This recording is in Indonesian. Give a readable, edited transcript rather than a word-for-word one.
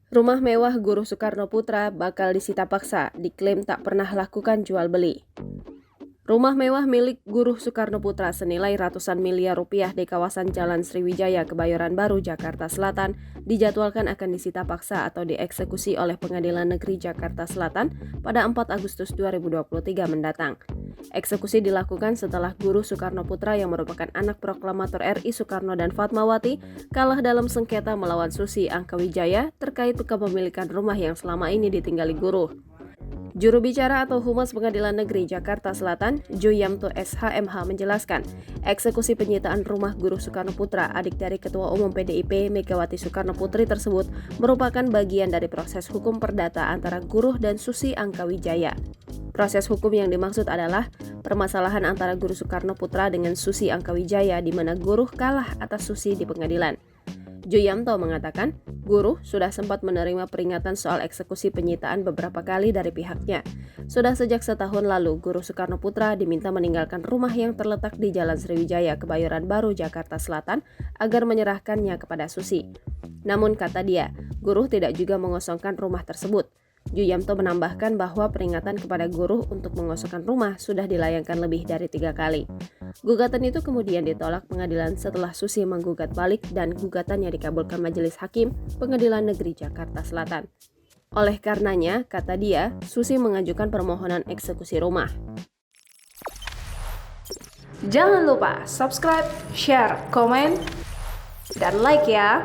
Rumah mewah Guru Soekarno Putra bakal disita paksa, diklaim tak pernah lakukan jual beli. Rumah mewah milik Guru Soekarno Putra senilai ratusan miliar rupiah di kawasan Jalan Sriwijaya, Kebayoran Baru, Jakarta Selatan dijadwalkan akan disita paksa atau dieksekusi oleh Pengadilan Negeri Jakarta Selatan pada 4 Agustus 2023 mendatang. Eksekusi dilakukan setelah Guru Soekarno Putra yang merupakan anak proklamator RI Soekarno dan Fatmawati kalah dalam sengketa melawan Susi Angkawijaya terkait kepemilikan rumah yang selama ini ditinggali Guru. Juru bicara atau Humas Pengadilan Negeri Jakarta Selatan, Juyamto SHMH menjelaskan, eksekusi penyitaan rumah Guru Soekarno Putra, adik dari Ketua Umum PDIP Megawati Soekarno Putri tersebut merupakan bagian dari proses hukum perdata antara Guru dan Susi Angkawijaya. Proses hukum yang dimaksud adalah permasalahan antara Guru Soekarno Putra dengan Susi Angkawijaya di mana Guru kalah atas Susi di pengadilan. Juyamto mengatakan, Guru sudah sempat menerima peringatan soal eksekusi penyitaan beberapa kali dari pihaknya. Sudah sejak setahun lalu, Guru Soekarno Putra diminta meninggalkan rumah yang terletak di Jalan Sriwijaya, Kebayoran Baru, Jakarta Selatan, agar menyerahkannya kepada Susi. Namun kata dia, Guru tidak juga mengosongkan rumah tersebut. Juyamto menambahkan bahwa peringatan kepada Guru untuk mengosongkan rumah sudah dilayangkan lebih dari 3 kali. Gugatan itu kemudian ditolak pengadilan setelah Susi menggugat balik dan gugatannya dikabulkan Majelis Hakim Pengadilan Negeri Jakarta Selatan. Oleh karenanya, kata dia, Susi mengajukan permohonan eksekusi rumah. Jangan lupa subscribe, share, komen, dan like ya!